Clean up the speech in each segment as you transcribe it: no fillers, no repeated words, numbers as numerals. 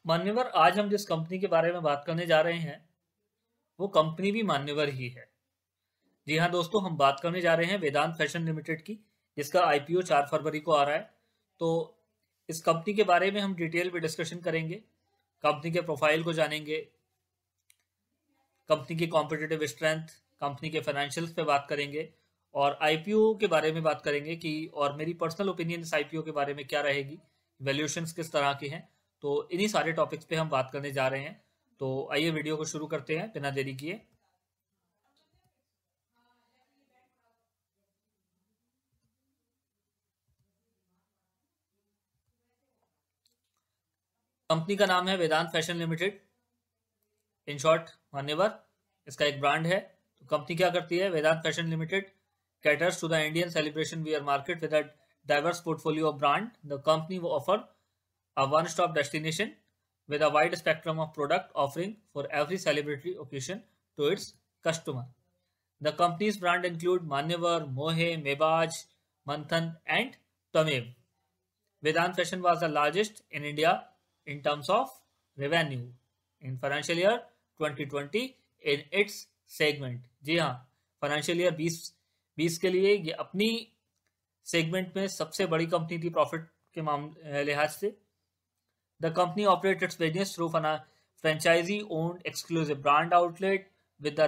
मान्यवर, आज हम जिस कंपनी के बारे में बात करने जा रहे हैं वो कंपनी भी मान्यवर ही है। जी हाँ दोस्तों, हम बात करने जा रहे हैं वेदांत फैशन लिमिटेड की, जिसका आईपीओ 4 फरवरी को आ रहा है। तो इस कंपनी के बारे में हम डिटेल में डिस्कशन करेंगे, कंपनी के प्रोफाइल को जानेंगे, कंपनी की कॉम्पिटिटिव स्ट्रेंथ, कंपनी के फाइनेंशियल्स पे बात करेंगे और आईपीओ के बारे में बात करेंगे कि और मेरी पर्सनल ओपिनियन इस आईपीओ के बारे में क्या रहेगी, वैल्यूएशंस किस तरह के हैं। तो इन्हीं सारे टॉपिक्स पे हम बात करने जा रहे हैं। तो आइए वीडियो को शुरू करते हैं बिना देरी किए। कंपनी का नाम है Vedant fashion limited, in short मान्यवर। इसका एक ब्रांड है। तो कंपनी क्या करती है? Vedant fashion limited caters to the Indian celebration wear market with a diverse portfolio of brand. The company will offer a one-stop destination with a wide spectrum of product offering for every celebratory occasion to its customer. The company's brand include Manyavar, Mohe, Mebaj, Manthan, and Twamev. Vedant Fashion was the largest in India in terms of revenue in financial year 2020 in its segment. जी हाँ, financial year 2020 के लिए ये अपनी segment में सबसे बड़ी company थी profit के लिहाज से। The company operates its business through franchisee-owned exclusive brand outlet, with the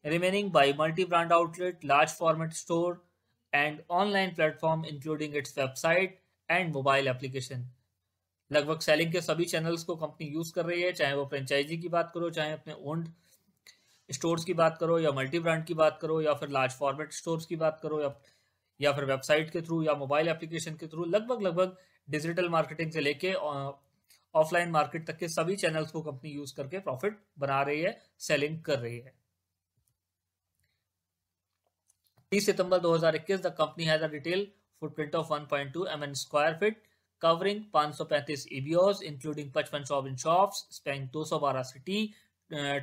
remaining by multi-brand outlet, large format store, and online platform including its website and mobile application. लगभग selling के सभी channels को company use कर रही है, चाहे वो franchise की बात करो, चाहे अपने ओन्ड स्टोर्स की बात करो, या मल्टी ब्रांड की बात करो, या फिर लार्ज फॉर्मेट स्टोर्स की बात करो, या फिर वेबसाइट के थ्रू या मोबाइल एप्लीकेशन के थ्रू। लगभग डिजिटल मार्केटिंग से लेके ऑफलाइन मार्केट तक के सभी चैनल्स को कंपनी यूज करके प्रॉफिट बना रही है, सेलिंग कर रही है। 30 September 2021 the company has a retail footprint of 1.2 million square feet covering 535 EBOs including 55 shop in shops spanning 212 city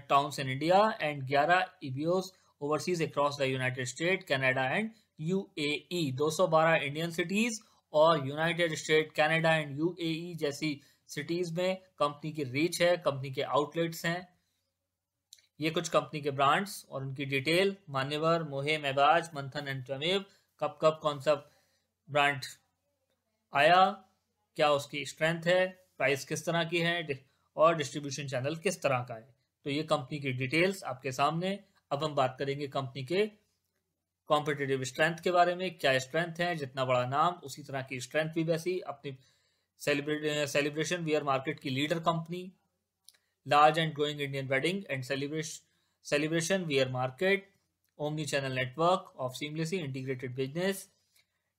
towns in India and 11 EBOs overseas across the united state, Canada and UAE। 212 Indian cities और united state, Canada and UAE जैसी cities में company की reach है, कंपनी के outlets हैं। ये कुछ कंपनी के ब्रांड्स और उनकी डिटेल: मान्यवर, मोहे, मेबाज, मंथन एंड त्वमेव। कब कब कौन सा ब्रांड आया, क्या उसकी स्ट्रेंथ है, प्राइस किस तरह की है और डिस्ट्रीब्यूशन चैनल किस तरह का है। तो ये कंपनी की डिटेल्स आपके सामने। अब हम बात करेंगे कंपनी के कॉम्पिटिटिव स्ट्रेंथ के बारे में। क्या स्ट्रेंथ है? जितना बड़ा नाम उसी तरह की स्ट्रेंथ भी वैसी। अपनी सेलिब्रेशन वियर मार्केट की leader company, large and growing Indian wedding and celebration wear market, omni-channel network of seamlessly integrated business,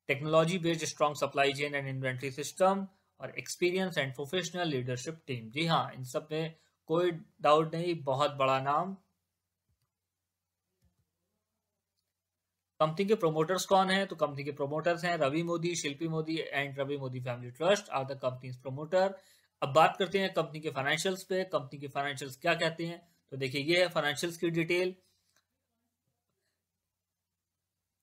technology-based strong supply chain and inventory system और experience and professional leadership team। जी हाँ, इन सब में कोई doubt नहीं, बहुत बड़ा नाम। कंपनी के प्रोमोटर्स कौन है? तो कंपनी के प्रोमोटर्स हैं Ravi Modi, Shilpi Modi and Ravi Modi family trust are the company's promoter. अब बात करते हैं कंपनी के फाइनेंशियल्स पे। कंपनी के फाइनेंशियल्स क्या कहते हैं? तो देखिए, ये है फाइनेंशियल्स की डिटेल।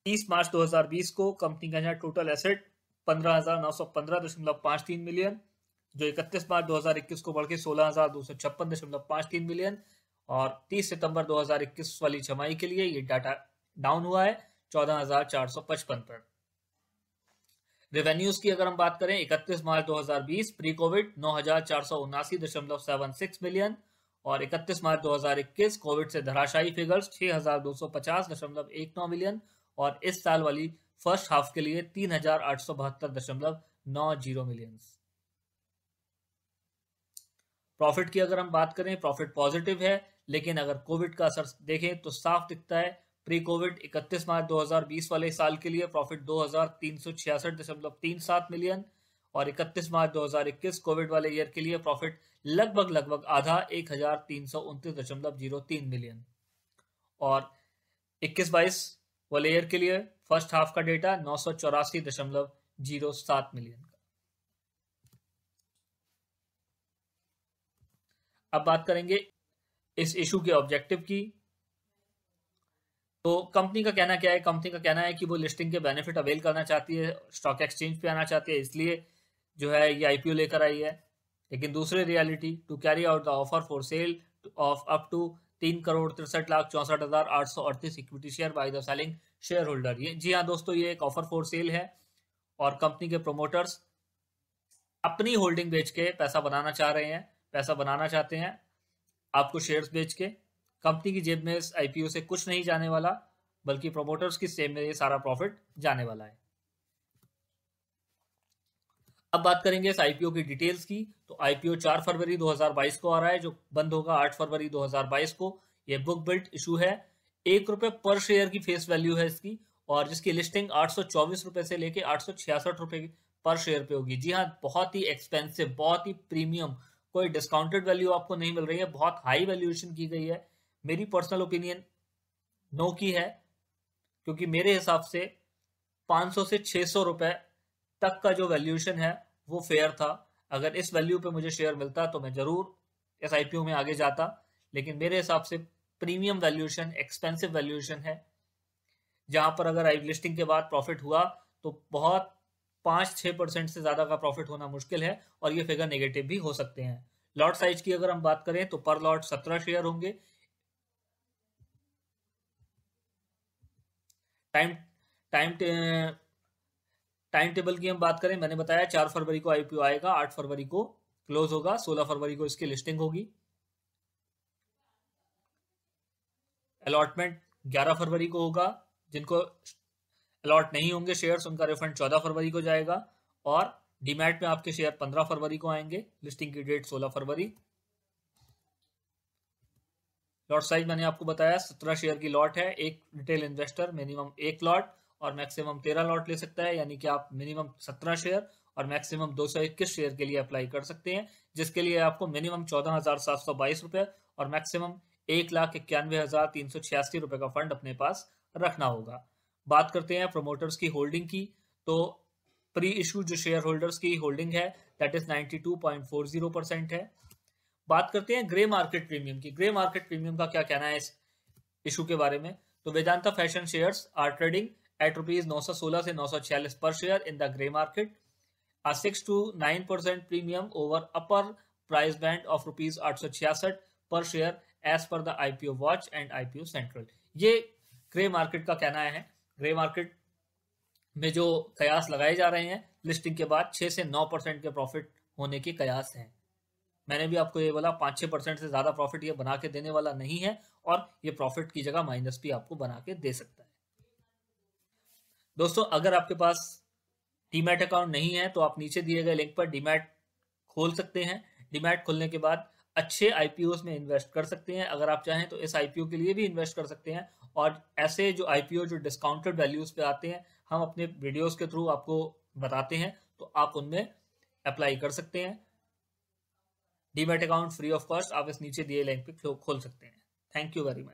30 मार्च 2020 को कंपनी का टोटल एसेट 15,915.53 मिलियन, जो 31 मार्च 2021 को बढ़ के 16,256.53 मिलियन, और 30 सितंबर 2021 वाली छमाही के लिए ये डाटा डाउन हुआ है 14,455 पर। रेवेन्यूज की अगर हम बात करें, 31 मार्च 2020 प्री कोविड 9,479.76 मिलियन, और 31 मार्च 2021 कोविड से धराशायी फिगर्स 6,250.19 मिलियन, और इस साल वाली फर्स्ट हाफ के लिए 3,872.90 मिलियन। प्रॉफिट की अगर हम बात करें, प्रॉफिट पॉजिटिव है, लेकिन अगर कोविड का असर देखें तो साफ दिखता है। प्री कोविड 31 मार्च 2020 वाले साल के लिए प्रॉफिट 2,366.37 मिलियन, और 31 मार्च 2021 कोविड वाले ईयर के लिए प्रॉफिट लगभग आधा 1,329.03 मिलियन, और 21-22 वाले ईयर के लिए फर्स्ट हाफ का डेटा 984.07 मिलियन का। अब बात करेंगे इस इशू के ऑब्जेक्टिव की। तो कंपनी का कहना क्या है? कंपनी का कहना है कि वो लिस्टिंग के बेनिफिट अवेल करना चाहती है, स्टॉक एक्सचेंज पे आना चाहती है, इसलिए जो है ये आईपीओ लेकर आई है। लेकिन दूसरी reality, to carry out the offer for sale of up to 3,63,64,838 equity share by the selling shareholder. ये जी हाँ दोस्तों, ये एक ऑफर फॉर सेल है और कंपनी के प्रोमोटर्स अपनी होल्डिंग बेच के पैसा बनाना चाह रहे हैं, पैसा बनाना चाहते हैं आपको शेयर्स बेच के। कंपनी की जेब में इस आईपीओ से कुछ नहीं जाने वाला, बल्कि प्रोमोटर्स की जेब में ये सारा प्रॉफिट जाने वाला है। अब बात करेंगे इस आईपीओ की डिटेल्स की। तो आईपीओ 4 फरवरी 2022 को आ रहा है, जो बंद होगा 8 फरवरी 2022 को। ये बुक बिल्ट इशू है, ₹1 पर शेयर की फेस वैल्यू है इसकी, और जिसकी लिस्टिंग 824 रुपए से लेके 866 रुपए पर शेयर पे होगी। जी हाँ, बहुत ही एक्सपेंसिव, बहुत ही प्रीमियम, कोई डिस्काउंटेड वैल्यू आपको नहीं मिल रही है, बहुत हाई वैल्यूएशन की गई है। मेरी पर्सनल ओपिनियन नो की है, क्योंकि मेरे हिसाब से 500 से 600 रुपए तक का जो वैल्यूएशन है वो फेयर था। अगर इस वैल्यू पे मुझे शेयर मिलता तो मैं जरूर इस आईपीओ में आगे जाता, लेकिन मेरे हिसाब से प्रीमियम वैल्यूएशन, एक्सपेंसिव वैल्यूएशन है, जहां पर अगर आई लिस्टिंग के बाद प्रॉफिट हुआ तो बहुत 5-6% से ज्यादा का प्रॉफिट होना मुश्किल है, और ये फिगर नेगेटिव भी हो सकते हैं। लॉट साइज की अगर हम बात करें तो पर लॉट 17 शेयर होंगे। टाइम टाइम टाइम टेबल की हम बात करें, मैंने बताया 4 फरवरी को आईपीओ आएगा, 8 फरवरी को क्लोज होगा, 16 फरवरी को इसकी लिस्टिंग होगी। अलॉटमेंट 11 फरवरी को होगा, जिनको अलॉट नहीं होंगे शेयर्स उनका रिफंड 14 फरवरी को जाएगा, और डीमैट में आपके शेयर 15 फरवरी को आएंगे, लिस्टिंग की डेट 16 फरवरी। लॉट साइज मैंने आपको बताया 17 शेयर की लॉट है। एक रिटेल इन्वेस्टर मिनिमम 1 लॉट और मैक्सिमम 13 लॉट ले सकता है, यानी कि आप मिनिमम 17 शेयर और मैक्सिमम 221 शेयर के लिए अप्लाई कर सकते हैं, जिसके लिए आपको मिनिमम 14,722 रुपए और मैक्सिमम 1,91,386 रुपए का फंड अपने पास रखना होगा। बात करते हैं प्रोमोटर्स की होल्डिंग की, तो प्री इशू जो शेयर होल्डर्स की होल्डिंग है दैट इज 92.40% है। बात करते हैं ग्रे मार्केट प्रीमियम की। ग्रे मार्केट प्रीमियम का क्या कहना है इस इशू के बारे में? तो Vedanta fashion shares are trading at ₹916 से 946 पर share in the grey market, a 6 to 9% premium over upper price band of ₹866 per share as per the IPO Watch and IPO Central। ये ग्रे मार्केट का कहना है। ग्रे मार्केट में जो कयास लगाए जा रहे हैं लिस्टिंग के बाद 6 से 9% के प्रॉफिट होने के कयास हैं। मैंने भी आपको ये बोला 5-6% से ज्यादा प्रॉफिट ये बना के देने वाला नहीं है, और ये प्रॉफिट की जगह माइनस भी आपको बना के दे सकता है। दोस्तों, अगर आपके पास डीमैट अकाउंट नहीं है तो आप नीचे दिए गए लिंक पर डीमैट खोल सकते हैं। डीमैट खोलने के बाद अच्छे आईपीओ में इन्वेस्ट कर सकते हैं। अगर आप चाहें तो इस आईपीओ के लिए भी इन्वेस्ट कर सकते हैं, और ऐसे जो आईपीओ जो डिस्काउंटेड वैल्यूज पे आते हैं हम अपने वीडियोस के थ्रू आपको बताते हैं, तो आप उनमें अप्लाई कर सकते हैं। Demat account free of cost आप इस नीचे दिए लिंक पे खोल सकते हैं। Thank you very much.